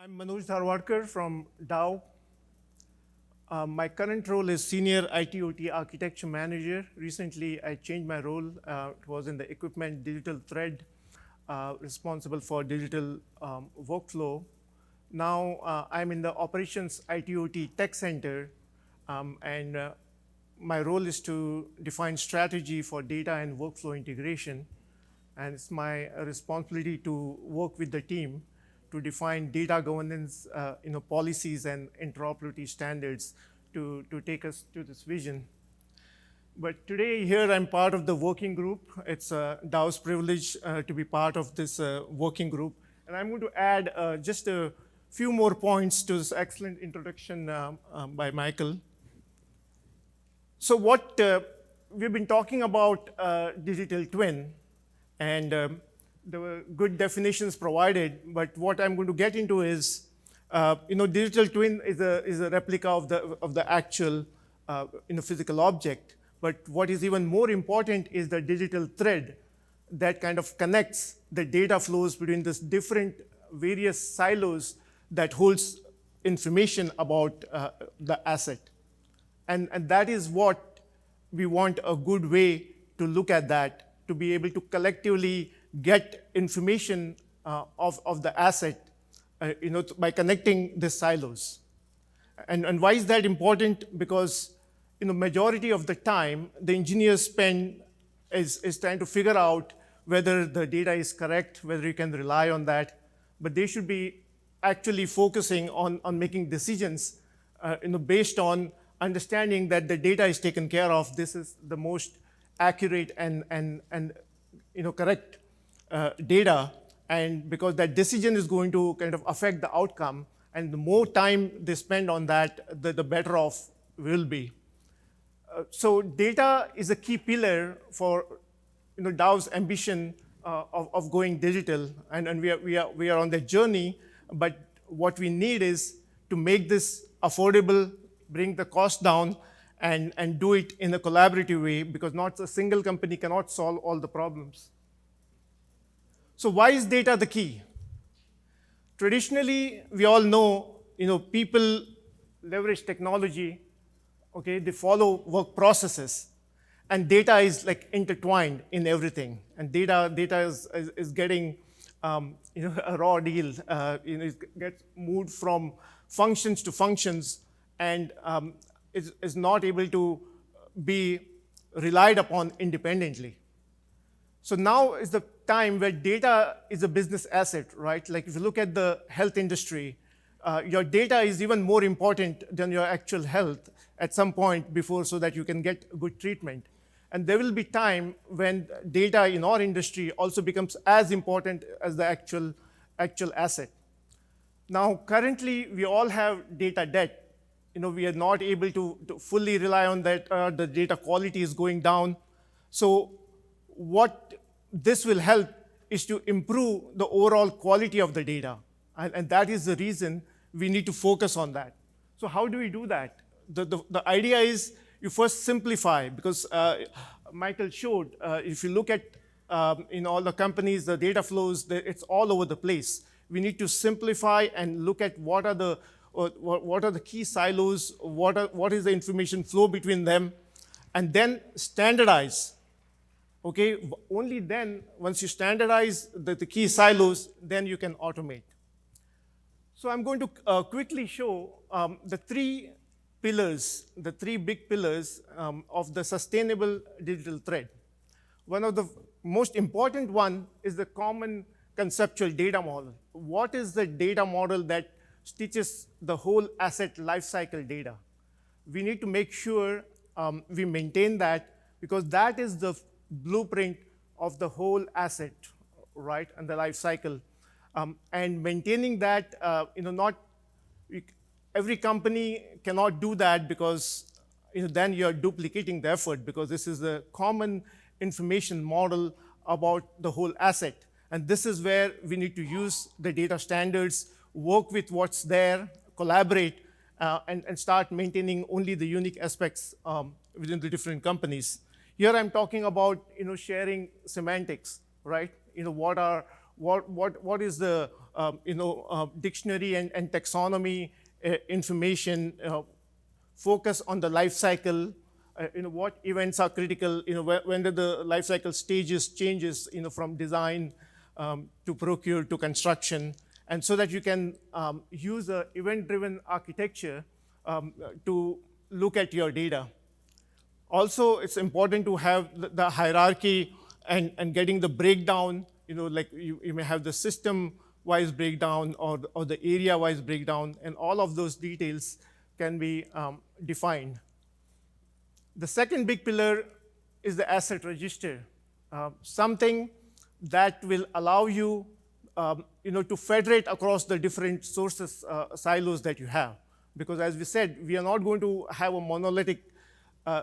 I'm Manoj Dharwadkar from Dow. My current role is Senior IT/OT Architecture Manager. Recently, I changed my role. It was in the equipment digital thread, responsible for digital workflow. Now, I'm in the Operations IT/OT Tech Center, and my role is to define strategy for data and workflow integration. And it's my responsibility to work with the team to define data governance policies and interoperability standards to take us to this vision. But today here I'm part of the working group. It's Dow's privilege to be part of this working group. And I'm going to add just a few more points to this excellent introduction by Michael. So what we've been talking about digital twin, and there were good definitions provided, but what I'm going to get into is, digital twin is a replica of the actual physical object. But what is even more important is the digital thread that kind of connects the data flows between these different various silos that holds information about the asset. And that is what we want a good way to look at that, to be able to collectively get information of the asset by connecting the silos. And why is that important? Because majority of the time, the engineers spend is trying to figure out whether the data is correct, whether you can rely on that. But they should be actually focusing on making decisions based on understanding that the data is taken care of. This is the most accurate and correct data, and because that decision is going to kind of affect the outcome, and the more time they spend on that, the better off will be. So data is a key pillar for Dow's ambition of going digital, and we are on that journey. But what we need is to make this affordable, bring the cost down, and do it in a collaborative way, because not a single company cannot solve all the problems. So why is data the key? Traditionally, we all know, people leverage technology, okay? They follow work processes, and data is like intertwined in everything. And data is getting, a raw deal. It gets moved from functions to functions, and is not able to be relied upon independently. So now is the time where data is a business asset, right? Like if you look at the health industry, your data is even more important than your actual health at some point before, so that you can get good treatment. And there will be time when data in our industry also becomes as important as the actual asset. Now, currently, we all have data debt. We are not able to fully rely on that. The data quality is going down. So what this will help is to improve the overall quality of the data. And that is the reason we need to focus on that. So how do we do that? The idea is you first simplify, because Michael showed, if you look at in all the companies, the data flows, it's all over the place. We need to simplify and look at what are the key silos, what is the information flow between them, and then standardize. Okay, only then, once you standardize the key silos, then you can automate. So I'm going to quickly show the three pillars, the three big pillars of the sustainable digital thread. One of the most important one is the common conceptual data model. What is the data model that stitches the whole asset lifecycle data? We need to make sure we maintain that, because that is the blueprint of the whole asset, right, and the life cycle. And maintaining that, every company cannot do that, because then you're duplicating the effort, because this is a common information model about the whole asset. And this is where we need to use the data standards, work with what's there, collaborate, and start maintaining only the unique aspects within the different companies. Here I'm talking about sharing semantics, right? What is the dictionary and taxonomy information, focus on the life cycle, what events are critical, when the life cycle stages changes, from design to procure to construction, and so that you can use a event-driven architecture to look at your data. Also, it's important to have the hierarchy and getting the breakdown, like you may have the system-wise breakdown or the area-wise breakdown, and all of those details can be defined. The second big pillar is the asset register, something that will allow you, to federate across the different sources, silos that you have. Because as we said, we are not going to have a monolithic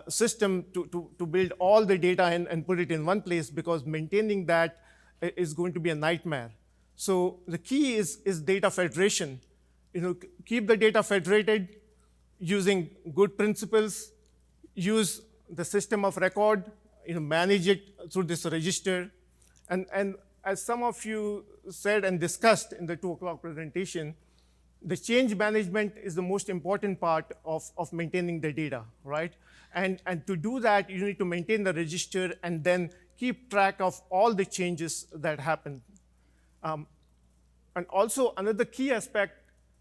system to build all the data and put it in one place, because maintaining that is going to be a nightmare. So the key is data federation. Keep the data federated using good principles, use the system of record, manage it through this register. And as some of you said and discussed in the 2 o'clock presentation, the change management is the most important part of maintaining the data, right? And to do that, you need to maintain the register and then keep track of all the changes that happen. And also, another key aspect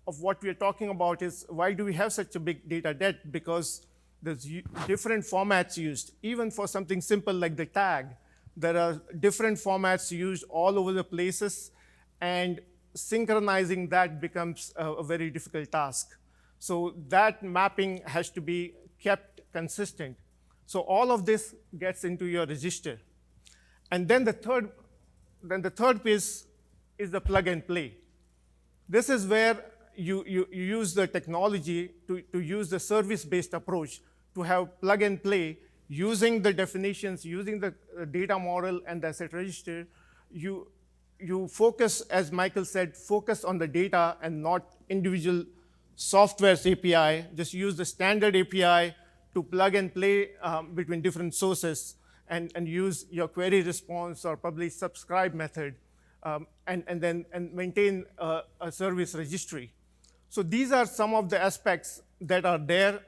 of what we are talking about is, why do we have such a big data debt? Because there's different formats used. Even for something simple like the tag, there are different formats used all over the places, and synchronizing that becomes a very difficult task. So that mapping has to be kept consistent. So all of this gets into your register. And then the third piece is the plug and play. This is where you use the technology to use the service-based approach to have plug and play using the definitions, using the data model and the asset register. You focus, as Michael said, focus on the data and not individual software's API. Just use the standard API to plug and play between different sources, and use your query response or publish subscribe method, and maintain a service registry. So these are some of the aspects that are there.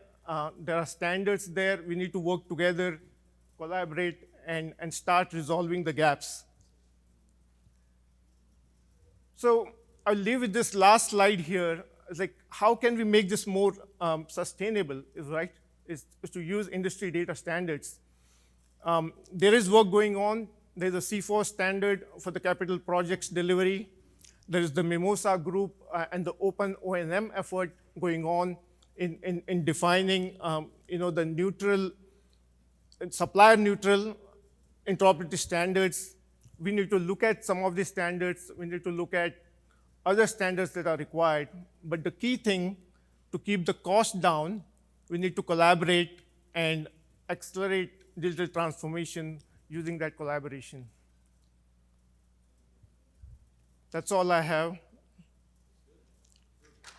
There are standards there. We need to work together, collaborate, and start resolving the gaps. So I'll leave with this last slide here. It's like, how can we make this more sustainable, right? Is to use industry data standards. There is work going on. There's a C4 standard for the capital projects delivery. There is the Mimosa group and the open O&M effort going on in defining the neutral, supplier neutral interoperability standards. We need to look at some of these standards. We need to look at other standards that are required. But the key thing, to keep the cost down, we need to collaborate and accelerate digital transformation using that collaboration. That's all I have.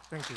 Thank you.